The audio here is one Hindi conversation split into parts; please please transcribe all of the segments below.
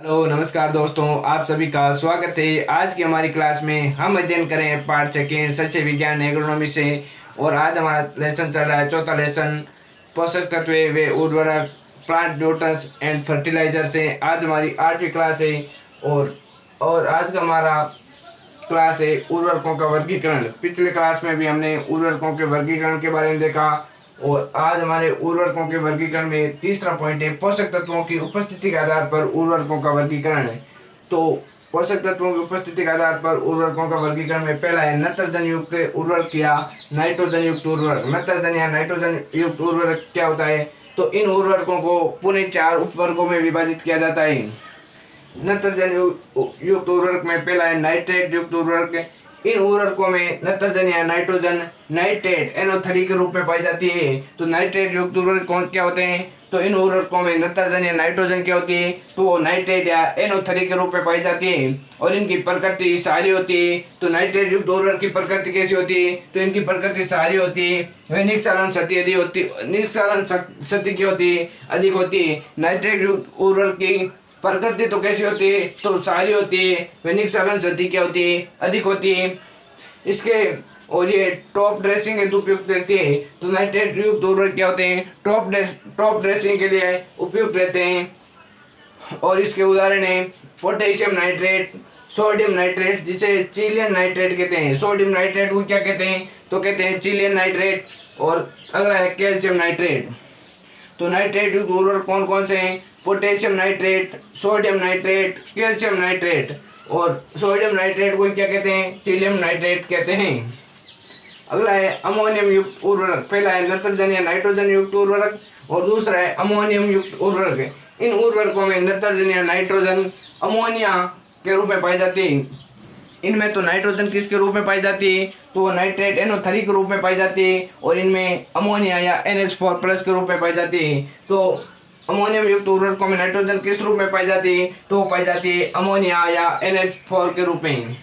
हेलो नमस्कार दोस्तों, आप सभी का स्वागत है। आज की हमारी क्लास में हम अध्ययन करें पाठ सेकेंड सस्य विज्ञान एग्रोनॉमी से। और आज हमारा लेसन चल रहा है चौथा लेसन, पोषक तत्व व उर्वरक, प्लांट न्यूट्रिएंट्स एंड फर्टिलाइजर से। आज हमारी 8वीं क्लास है और आज का हमारा क्लास है उर्वरकों का वर्गीकरण। पिछले क्लास में भी हमने उर्वरकों के वर्गीकरण के बारे में देखा और आज हमारे उर्वरकों के वर्गीकरण में तीसरा पॉइंट है पोषक तत्वों की उपस्थिति के आधार पर उर्वरकों का वर्गीकरण है। तो पोषक तत्वों की उपस्थिति के आधार पर उर्वरकों का वर्गीकरण में पहला है नत्रजन युक्त उर्वरक या नाइट्रोजन युक्त उर्वरक। नत्रजन या नाइट्रोजन युक्त उर्वरक क्या होता है? तो इन उर्वरकों को पुनः 4 उपवर्गों में विभाजित किया जाता है। नत्रजन युक्त उर्वरक में पहला है नाइट्रेट युक्त उर्वरक। इन उर्वरकों में नत्रजन या नाइट्रोजन नाइट्रेट NO3 के रूप में पाई जाती है। तो नाइट्रेट युक्त उर्वरक कौन क्या होते हैं? तो इन उर्वरकों में नत्रजन या नाइट्रोजन क्या होती है? तो वो नाइट्रेट या NO3 के रूप में पाई जाती है और इनकी प्रकृति क्षारीय होती है। तो नाइट्रेट युक्त उर्वरक की प्रकृति कैसी होती है? तो इनकी प्रकृति क्षारीय होती है। वह निष्कालन शक्ति की होती है, अधिक होती है। नाइट्रेट युक्त उर्वरक की प्रकृति तो कैसी होती है? तो सारी होती है। वह निष्कालन शक्ति क्या होती है? अधिक होती है। इसके और ये टॉप ड्रेसिंग हेतु उपयुक्त रहती है। तो नाइट्रेट युक्त उर्वरक क्या होते हैं? टॉप ड्रेसिंग के लिए उपयुक्त रहते हैं। और इसके उदाहरण है पोटेशियम नाइट्रेट, सोडियम नाइट्रेट, जिसे चिलियन नाइट्रेट कहते हैं। सोडियम नाइट्रेट को क्या कहते हैं? तो कहते हैं चिलियन नाइट्रेट। और अगला है कैल्शियम नाइट्रेट। तो नाइट्रेट युक्त उर्वरक कौन कौन से हैं? Potassium nitrate, sodium nitrate, calcium nitrate. और सोडियम नाइट्रेट को क्या कहते हैं? चिलियम नाइट्रेट कहते हैं। अगला है अमोनियम युक्त उर्वरक। पहला है नत्रजन या नाइट्रोजन युक्त उर्वरक और दूसरा है अमोनियम युक्त उर्वरक। इन उर्वरकों में नत्रजन या नाइट्रोजन अमोनिया के रूप में पाई जाती है। इनमें तो नाइट्रोजन किसके रूप में पाई जाती है? तो नाइट्रेट NO3 के रूप में पाई जाती है और इनमें अमोनिया या NH4+ के रूप में पाई जाती है। तो अमोनियम युक्त उर्वरकों में नाइट्रोजन किस रूप में पाई जाती है? तो पाई जाती है अमोनिया या NH4 के रूप में।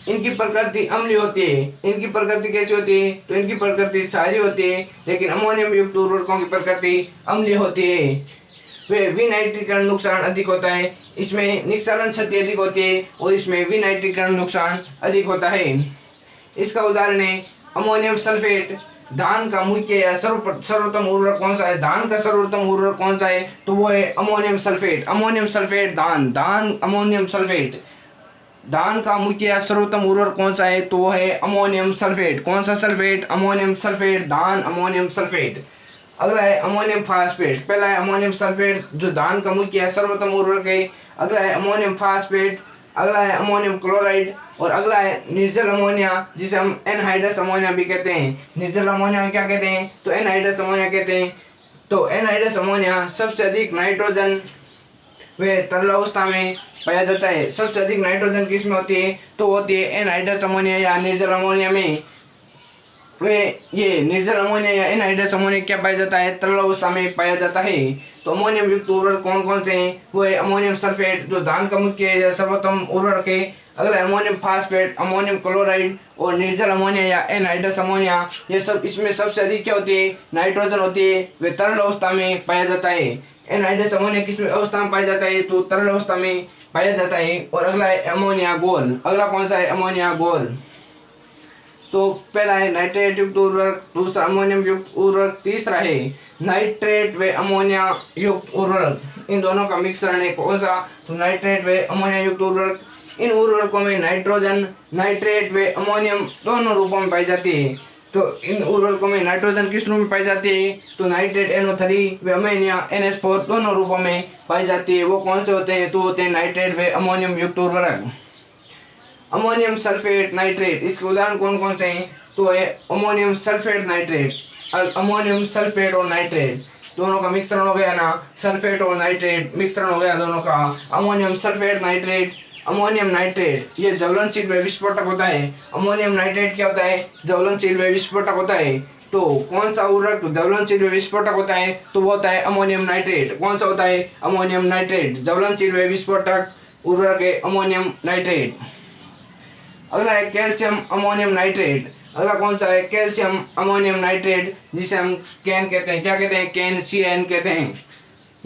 इनकी प्रकृति अम्लीय होती है। इनकी प्रकृति कैसी होती है? तो इनकी प्रकृति क्षारीय होती है, लेकिन अमोनियम युक्त उर्वरकों की प्रकृति अम्लीय होती है। वे विनाइट्रीकरण नुकसान अधिक होता है। इसमें निष्कालन शक्ति अधिक होती है और इसमें विनाइट्रीकरण नुकसान अधिक होता है। इसका उदाहरण है अमोनियम सल्फेट। धान का मुख्य या सर्वोत्तम उर्वरक कौन सा है? धान का सर्वोत्तम उर्वरक कौन सा है? तो वो है ammonium sulphate. Ammonium sulphate ammonium sulphate. धान का मुख्य या सर्वोत्तम उर्वरक कौन सा है? तो वो है अमोनियम सल्फेट। कौन सा सल्फेट? अमोनियम सल्फेट, धान अमोनियम सल्फेट। अगला है अमोनियम फास्फेट। पहला है अमोनियम सल्फेट जो धान का मुख्य या सर्वोत्तम उर्वरक है। अगला है अमोनियम फास्फेट। अगला है अमोनियम क्लोराइड और अगला है निर्जल अमोनिया, जिसे हम एनहाइड्रस अमोनिया भी कहते हैं। निर्जल अमोनिया क्या कहते हैं? तो एनहाइड्रस अमोनिया कहते हैं। तो एनहाइड्रस अमोनिया सबसे अधिक नाइट्रोजन व तरल अवस्था में पाया जाता है। सबसे अधिक नाइट्रोजन किस में होती है? तो होती है एनहाइड्रस अमोनिया या निर्जल अमोनिया में। वे ये निर्जल अमोनिया या एनहाइड्रस अमोनिया क्या पाया जाता है? तरल अवस्था में पाया जाता है। तो अमोनियम युक्त उर्वरक कौन कौन से हैं? वो है अमोनियम सल्फेट जो धान का मुख्य या सर्वोत्तम उर्वरक है। अगला है अमोनियम फास्फेट, अमोनियम क्लोराइड और निर्जल अमोनिया या एनहाइड्रस अमोनिया। ये सब इसमें सबसे अधिक क्या होती है? नाइट्रोजन होती है। वे तरल अवस्था में पाया जाता है। एनहाइड्रस अमोनिया किस अवस्था में पाया जाता है? तो तरल अवस्था में पाया जाता है। और अगला है अमोनिया घोल। अगला कौन सा है? अमोनिया घोल। तो पहला है नाइट्रेट युक्त उर्वरक, दूसरा अमोनियम युक्त उर्वरक, तीसरा है नाइट्रेट व अमोनिया युक्त उर्वरक। इन दोनों का मिश्रण है कौन सा? तो नाइट्रेट व अमोनिया युक्त उर्वरक। इन उर्वरकों में नाइट्रोजन, नाइट्रेट व अमोनियम दोनों रूपों में पाई जाती है। तो इन उर्वरकों में नाइट्रोजन किस रूप में पाई जाती है? तो नाइट्रेट NO3 व अमोनिया NH4 दोनों रूपों में पाई जाती है। वो कौन से होते हैं? तो होते हैं नाइट्रेट व अमोनियम युक्त उर्वरक। अमोनियम सल्फेट नाइट्रेट, इसके उदाहरण कौन कौन से हैं? तो है ammonium sulphate nitrate. Ammonium sulphate और नाइट्रेट दोनों का मिश्रण हो गया ना, सल्फेट और नाइट्रेट मिश्रण हो गया दोनों का। Ammonium sulphate nitrate, ammonium nitrate ये ज्वलनशील व विस्फोटक होता है। अमोनियम नाइट्रेट क्या होता है? ज्वलनशील व विस्फोटक होता है। तो कौन सा उर्वरक ज्वलनशील व विस्फोटक होता है? तो वो होता है अमोनियम नाइट्रेट। कौन सा होता है? Ammonium nitrate. ज्वलनशील व विस्फोटक उर्वरक है अमोनियम नाइट्रेट। अगला है कैल्शियम अमोनियम नाइट्रेट। अगला कौन सा है? कैल्शियम अमोनियम नाइट्रेट, जिसे हम कैन कहते हैं। क्या कहते हैं? कैन CN कहते हैं।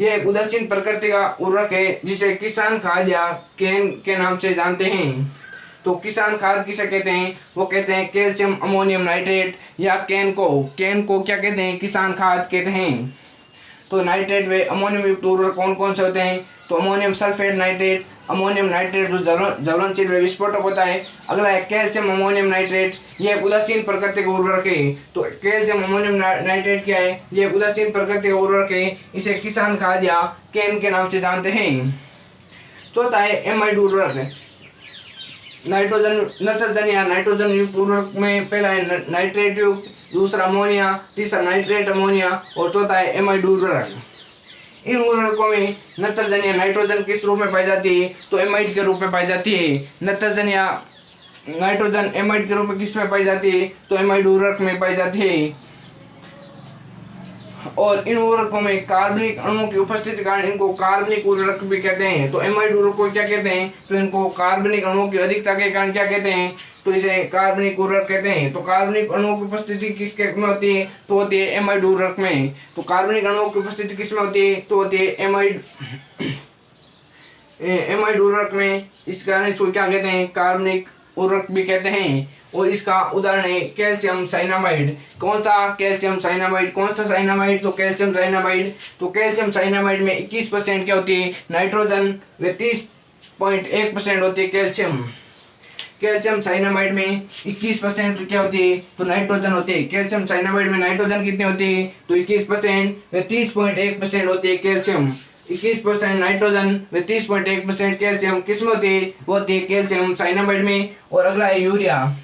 ये एक उदासीन प्रकृति का उर्वरक है जिसे किसान खाद या केन के नाम से जानते हैं। तो किसान खाद किसे कहते हैं? वो कहते हैं कैल्शियम अमोनियम नाइट्रेट या केन को क्या कहते हैं? किसान खाद कहते हैं। तो नाइट्रेट व अमोनियम युक्त उर्वरक कौन कौन से होते हैं? तो ammonium sulphate nitrate, ammonium nitrate जो ज्वलनशील व विस्फोटक होता है। अगला है कैल्शियम अमोनियम नाइट्रेट, ये उदासीन प्रकृति का उर्वरक है। तो कैल्शियम अमोनियम नाइट्रेट क्या है? ये उदासीन प्रकृति का उर्वरक है, इसे किसान खाद या केन के नाम से जानते हैं। चौथा है एमाइड उर्वरक, नत्रजन या नाइट्रोजन युक्त उर्वरक में पहला है नाइट्रेट युक्त, दूसरा अमोनिया, तीसरा नाइट्रेट अमोनिया और चौथा है एमाइड उर्वरक। इन उर्वरकों में नत्रजन या नाइट्रोजन किस रूप में पाई जाती है? तो एमाइड के रूप में पाई जाती है। नत्रजन या नाइट्रोजन एमाइड के रूप में किस में पाई जाती है? तो एमाइड उर्वरक में पाई जाती है। और इन उर्वरकों में कार्बनिक अणुओं की उपस्थिति के कारण इनको कार्बनिक उर्वरक भी कहते हैं। तो एमाइड उर्वरक को क्या कहते हैं? तो इनको कार्बनिक अणुओं की अधिकता के कारण क्या कहते हैं? तो इसे कार्बनिक उर्वरक कहते हैं। तो कार्बनिक अणुओं की उपस्थिति किसके में होती है? तो होती है एमाइड उर्वरक में। तो कार्बनिक अणुओं की उपस्थिति किस में होती है? तो होती है एमाइड उर्वरक में। इस कारण इसको क्या कहते हैं? कार्बनिक उर्वरक भी कहते हैं। और इसका उदाहरण है कैल्शियम साइनामाइड। कौन सा? Calcium cyanamide. कौन सा साइनामाइड? तो कैल्शियम साइनामाइड। तो कैल्शियम साइनामाइड में 21% क्या होती है? नाइट्रोजन व 30.1% होती है कैल्शियम। कैल्शियम साइनामाइड में 21% क्या होती है? तो नाइट्रोजन होती है। कैल्शियम साइनामाइड में नाइट्रोजन कितनी होती है? तो 21% व 30.1% होती है कैल्शियम। 21% नाइट्रोजन व 30.1% कैल्शियम किस में होती है? वो होती है कैल्शियम साइनामाइड में। और अगला है यूरिया।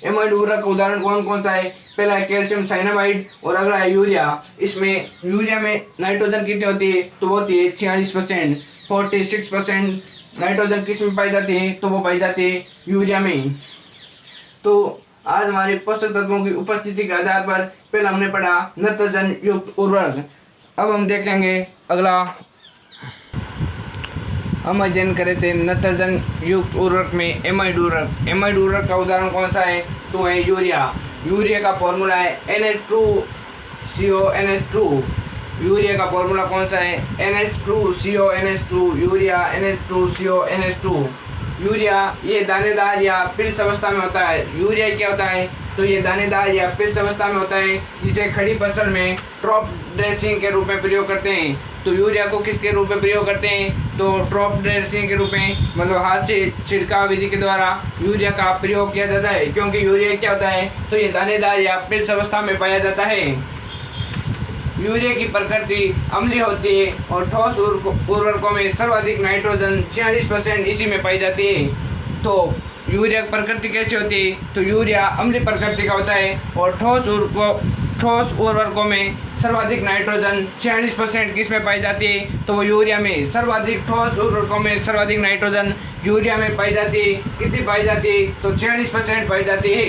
एमाइड उर्वरक का उदाहरण कौन कौन सा है? पहला है कैल्शियम साइनामाइड और अगला है यूरिया। इसमें यूरिया में नाइट्रोजन कितनी होती है? तो वो होती है 46%। 46% नाइट्रोजन किस में पाई जाती है? तो वो पाई जाती है यूरिया में। तो आज हमारे पोषक तत्वों की उपस्थिति के आधार पर पहले हमने पढ़ा नत्रजन युक्त उर्वरक। अब हम देखेंगे अगला, हम अध्ययन करे थे नत्रजन युक्त उर्वरक में एमाइड उर्वरक। एमाइड उर्वरक का उदाहरण कौन सा है? तो है यूरिया। यूरिया का फॉर्मूला है NH2CONH2। यूरिया का फॉर्मूला कौन सा है? NH2CONH2। Urea NH2CONH2। यूरिया ये दानेदार या पिल्स अवस्था में होता है। यूरिया क्या होता है? तो ये दानेदार या पिल्स अवस्था में होता है, जिसे खड़ी फसल में क्रॉप ड्रेसिंग के रूप में प्रयोग करते हैं। तो यूरिया को किसके रूप में प्रयोग करते हैं? तो क्रॉप ड्रेसिंग के रूप में, मतलब हाथ से छिड़काव विधि के द्वारा यूरिया का प्रयोग किया जाता है। क्योंकि यूरिया क्या होता है? तो ये दानेदार या पिल्स अवस्था में पाया जाता है। यूरिया की प्रकृति अम्लीय होती है और ठोस उर्वरकों में सर्वाधिक नाइट्रोजन 46% इसी में पाई जाती है। तो यूरिया की प्रकृति कैसी होती है? तो यूरिया अम्लीय प्रकृति का होता है और ठोस उर्वरकों में सर्वाधिक नाइट्रोजन 46% किस में पाई जाती है? तो वो यूरिया में। सर्वाधिक ठोस उर्वरकों में सर्वाधिक नाइट्रोजन यूरिया में पाई जाती है। कितनी पाई जाती है? तो 46% पाई जाती है।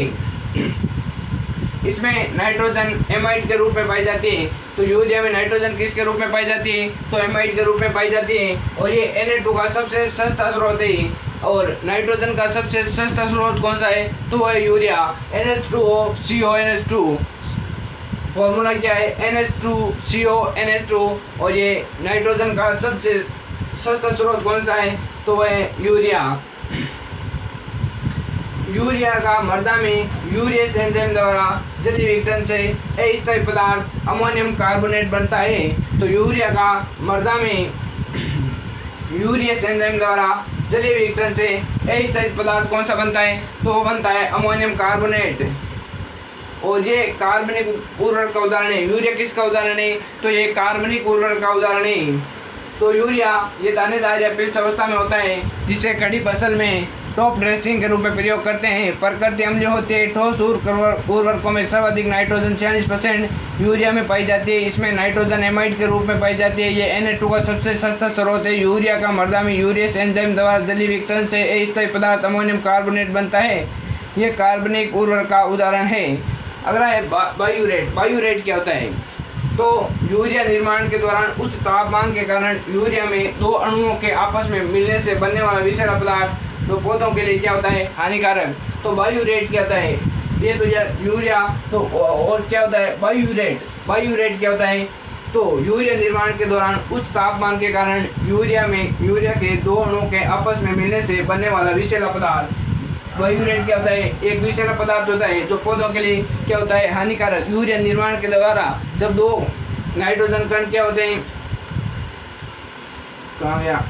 इसमें नाइट्रोजन एमाइड के रूप में पाई जाती है। तो यूरिया में नाइट्रोजन किसके रूप में पाई जाती है? तो एमाइड के रूप में पाई जाती है। और ये Na2 का सबसे सस्ता स्रोत है। और नाइट्रोजन का सबसे सस्ता स्रोत कौन सा है? तो वह है यूरिया, NH2CONH2। फॉर्मूला क्या है? NH2CONH2। और ये नाइट्रोजन का सबसे सस्ता स्रोत कौन सा है? तो वह है यूरिया। यूरिया का मृदा में यूरियस एंजाइम द्वारा जलीय विघटन से अस्थायी पदार्थ अमोनियम कार्बोनेट बनता है। तो यूरिया का मृदा में यूरियस एंजाइम द्वारा जलीय विघटन से अस्थायी पदार्थ कौन सा बनता है? तो वो बनता है अमोनियम कार्बोनेट। और ये कार्बनिक उर्वरक का उदाहरण है। यूरिया किसका उदाहरण है? तो ये कार्बनिक उर्वरक का उदाहरण है। तो यूरिया ये दानेदार या पिल्स अवस्था में होता है, जिसे खड़ी फसल में टॉप ड्रेसिंग के रूप में प्रयोग करते हैं। प्रकृति अम्लीय होते हैं। ठोस उर्वरकों में सर्वाधिक नाइट्रोजन 46% यूरिया में पाई जाती है। इसमें नाइट्रोजन एमाइड के रूप में पाई जाती है। ये Na2 का सबसे सस्ता स्रोत है। यूरिया का मृदा में यूरियस एंजाइम द्वारा जलीय विघटन से अस्थायी पदार्थ अमोनियम कार्बोनेट बनता है। ये कार्बनिक उर्वरक का उदाहरण है। अगला है बायूरेट। बायूरेट क्या होता है? तो यूरिया निर्माण के दौरान उच्च तापमान के कारण यूरिया में दो अणुओं के आपस में मिलने से बनने वाला विषैला पदार्थ तो पौधों के लिए क्या होता है? हानिकारक। तो बायूरेट क्या होता है? ये तो यूरिया। तो और क्या होता है? बायूरेट। बायूरेट क्या होता है? तो यूरिया निर्माण के दौरान उच्च तापमान के कारण यूरिया के दो अणुओं के आपस में मिलने से बनने वाला विषैला पदार्थ बायूरेट क्या होता है, एक विषैला पदार्थ होता है जो पौधों के लिए क्या होता है, हानिकारक। यूरिया निर्माण के द्वारा जब दो नाइट्रोजन कण क्या होते हैं, कहाँ गया,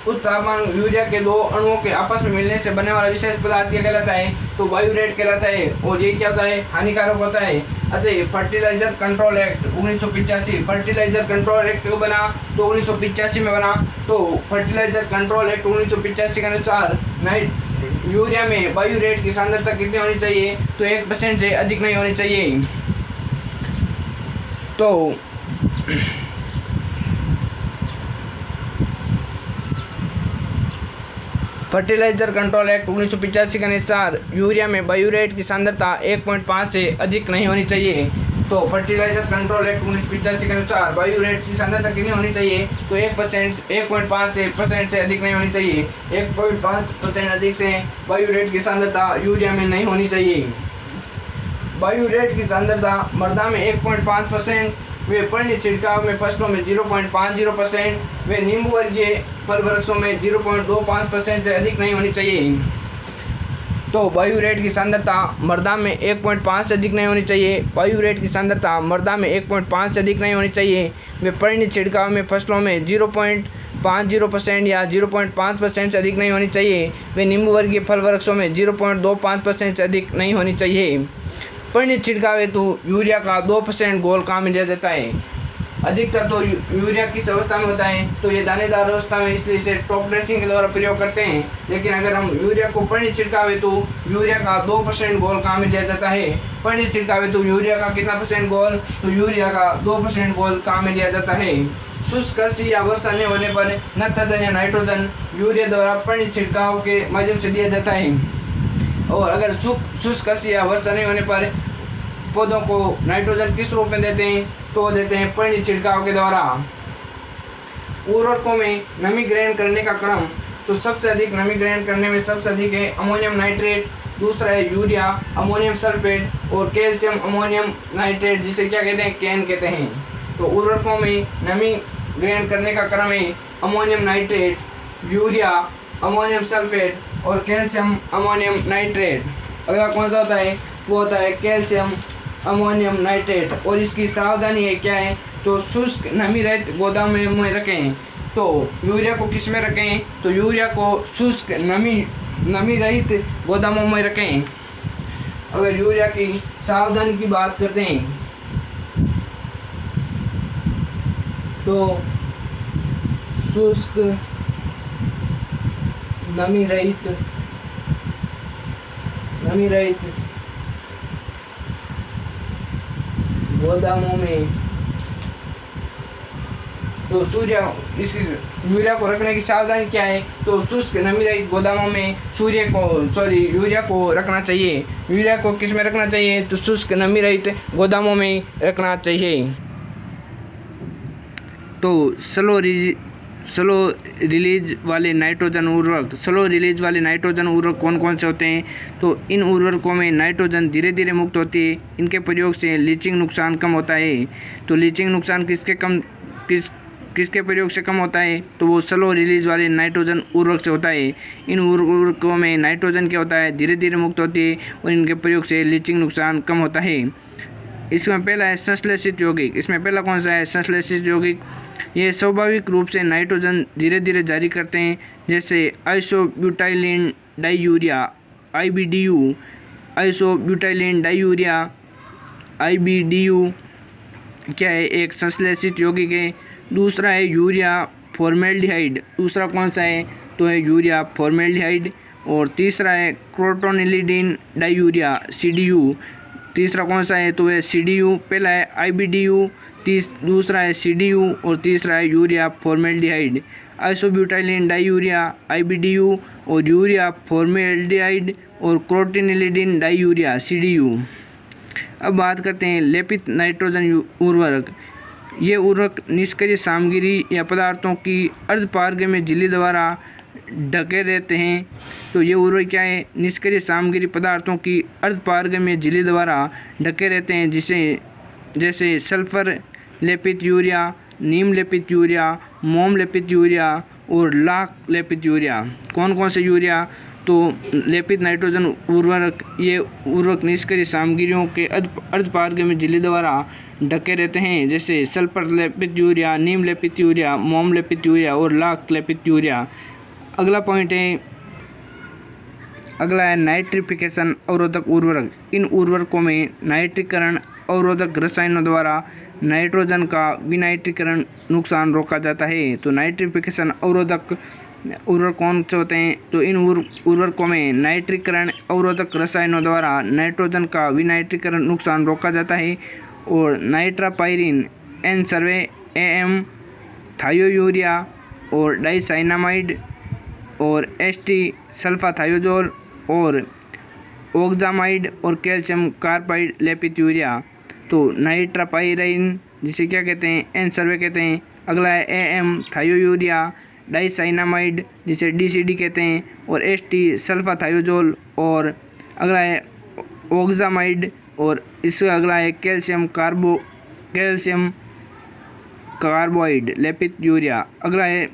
उस तापमान यूरिया के दो अणुओं के आपस में मिलने से बनने वाला विशेष पदार्थ क्या कहलाता है, तो बायूरेट कहलाता है। और ये क्या होता है, हानिकारक होता है। अतः fertiliser control act 1985, fertiliser control act कब बना, तो 1985 में बना। तो फर्टिलाइजर कंट्रोल एक्ट 1985 के अनुसार यूरिया में बायूरेट की सांद्रता कितनी होनी चाहिए, तो 1% से अधिक नहीं होनी चाहिए। तो फर्टिलाइजर कंट्रोल एक्ट 1985 के अनुसार यूरिया में बायूरेट की सांद्रता 1.5 से अधिक नहीं होनी चाहिए। तो फर्टिलाइजर कंट्रोल एक्ट 1985 के अनुसार बायूरेट की सांद्रता कितनी होनी चाहिए, तो 1.5% से अधिक नहीं होनी चाहिए। 1.5% अधिक से बायूरेट की सांद्रता यूरिया में नहीं होनी चाहिए। बायूरेट की सांद्रता मृदा में 1.5%, वे पर्णी छिड़काव में फसलों में 0.50%, वे नींबू वर्गीय फल वृक्षों में 0.25% से अधिक नहीं होनी चाहिए। तो बायूरेट की सांद्रता मृदा में 1.5 से अधिक नहीं होनी चाहिए। बायूरेट की सांद्रता मृदा में 1.5 से अधिक नहीं होनी चाहिए। वे पर्णी छिड़काव में फसलों में 0.50% या 0.5% से अधिक नहीं होनी चाहिए। वे नींबू वर्गीय फल वृक्षों में 0.25% से अधिक नहीं होनी चाहिए। पर्णी छिड़काव हेतु यूरिया का 2% घोल काम लिया जाता है। अधिकतर तो यूरिया किस अवस्था में होता है, तो ये दानेदार अवस्था में, इसलिए इसे टॉप ड्रेसिंग के द्वारा प्रयोग करते हैं। लेकिन अगर हम यूरिया को पर्णी छिड़काव हेतु यूरिया का 2% घोल काम में लिया जाता है। पर्णी छिड़काव हेतु यूरिया का कितना % घोल, तो यूरिया का 2% घोल काम में लिया जाता है। शुष्क कृषि या वर्षा नहीं होने पर नाइट्रोजन या नाइट्रोजन यूरिया द्वारा पर्णी छिड़काव के माध्यम से दिया जाता है। और अगर शुष्क कृषि या वर्षा नहीं होने पर पौधों को नाइट्रोजन किस रूप में देते हैं, तो देते हैं पर्णी छिड़काव के द्वारा। उर्वरकों में नमी ग्रहण करने का क्रम, तो सबसे अधिक नमी ग्रहण करने में सबसे अधिक है अमोनियम नाइट्रेट, दूसरा है यूरिया, अमोनियम सल्फेट और कैल्शियम अमोनियम नाइट्रेट, जिसे क्या कहते हैं, कैन कहते हैं। तो उर्वरकों में नमी ग्रहण करने का क्रम है ammonium nitrate, urea, ammonium sulphate और कैल्शियम अमोनियम नाइट्रेट। अगला कौन सा होता है, वो होता है कैल्शियम अमोनियम नाइट्रेट। और इसकी सावधानी है क्या है, तो शुष्क नमी रहित गोदाम में रखें। तो यूरिया को किस में रखें, तो यूरिया को शुष्क नमी रहित गोदामों में रखें। अगर यूरिया की सावधानी की बात करते हैं तो शुष्क नमी रहित गोदामों में, तो यूरिया को रखने की सावधानी क्या है, तो शुष्क नमी रहित गोदामों में यूरिया को रखना चाहिए। यूरिया को किस में रखना चाहिए, तो शुष्क नमी रहित गोदामों में रखना चाहिए। तो स्लो रिलीज वाले नाइट्रोजन उर्वरक कौन कौन से होते हैं, तो इन उर्वरकों में नाइट्रोजन धीरे धीरे मुक्त होती है। इनके प्रयोग से लीचिंग नुकसान कम होता है। तो लीचिंग नुकसान किसके प्रयोग से कम होता है, तो वो स्लो रिलीज वाले नाइट्रोजन उर्वरक से होता है। इन उर्वरकों में नाइट्रोजन क्या होता है, धीरे धीरे मुक्त होती है और इनके प्रयोग से लीचिंग नुकसान कम होता है। इसमें पहला है संश्लेषित यौगिक। इसमें पहला कौन सा है, संश्लेषित यौगिक। ये स्वाभाविक रूप से नाइट्रोजन धीरे धीरे जारी करते हैं, जैसे आइसोब्यूटाइलिन डाइयूरिया IBDU, आइसोब्यूटाइलिन डाइयूरिया IBDU क्या है, एक संश्लेषित यौगिक है। दूसरा है यूरिया फॉर्मेल्डिहाइड। दूसरा कौन सा है, तो है यूरिया फॉर्मेल्डिहाइड। और तीसरा है क्रोटोनिलिडीन डाइयूरिया CDU। तीसरा कौन सा है, तो है CDU। पहला है IBDU, दूसरा है CDU और तीसरा है यूरिया फॉर्मेल्डिहाइड। आइसोब्यूटाइलिन डाइयूरिया IBDU और यूरिया फॉर्मेल्डिहाइड और क्रोटोनिलिडीन डाइयूरिया CDU। अब बात करते हैं लेपित नाइट्रोजन उर्वरक। ये उर्वरक निष्क्रिय सामग्री या पदार्थों की अर्धपारगम्य झिल्ली द्वारा ढके रहते हैं। तो ये उर्वरक क्या है, निष्क्रिय सामग्री पदार्थों की अर्धपारगम्य झिल्ली द्वारा ढके रहते हैं, जैसे सल्फर, लेपित यूरिया, नीम लेपित यूरिया, मोम लेपित यूरिया और लाख लेपित यूरिया। कौन कौन से यूरिया? तो लेपित नाइट्रोजन उर्वरक, ये उर्वरक निष्क्रिय सामग्रियों के अर्धपारगम्य झिल्ली द्वारा ढके रहते हैं, जैसे सल्फर लेपित यूरिया, नीम लेपित यूरिया, मोम लेपित यूरिया और लाख लेपित यूरिया। अगला है नाइट्रिफिकेशन अवरोधक उर्वरक। इन उर्वरकों में नाइट्रीकरण अवरोधक रसायनों द्वारा नाइट्रोजन का विनाइट्रीकरण नुकसान रोका जाता है। तो नाइट्रिफिकेशन अवरोधक उर्वरक कौन से होते हैं? तो इन उर्वरकों में नाइट्रीकरण अवरोधक रसायनों द्वारा नाइट्रोजन का विनाइट्रीकरण नुकसान रोका जाता है। और नाइट्रापाइरिन, एन सर्वे, एम थायोयूरिया और डाइसाइनामाइड और एसटी सल्फाथायोजोल और ओक्सामाइड और कैल्शियम कार्बाइड लेपित यूरिया। तो नाइट्रापाइरिन जिसे क्या कहते हैं? एन सर्वे कहते हैं। अगला है एम थायोयूरिया, डाइसाइनामाइड जिसे डीसीडी कहते हैं और एसटी सल्फाथायोजोल और अगला है ओक्सामाइड और इसका अगला है कैल्शियम कार्बाइड लेपित यूरिया। अगला है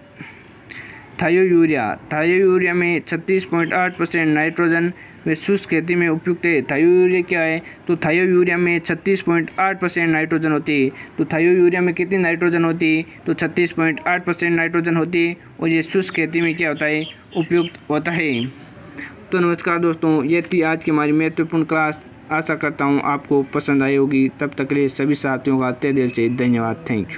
थायोयूरिया में 36.8% नाइट्रोजन व शुष्क खेती में उपयुक्त है। थायोयूरिया क्या है? तो थायोयूरिया में 36.8% नाइट्रोजन होती है। तो थायोयूरिया में कितनी नाइट्रोजन होती है? तो 36.8% नाइट्रोजन होती है और ये शुष्क खेती में क्या होता है? उपयुक्त होता है। तो नमस्कार दोस्तों, ये थी आज की हमारी महत्वपूर्ण क्लास। आशा करता हूँ आपको पसंद आई होगी। तब तक के लिए सभी साथियों का तहे दिल से धन्यवाद। Thank you.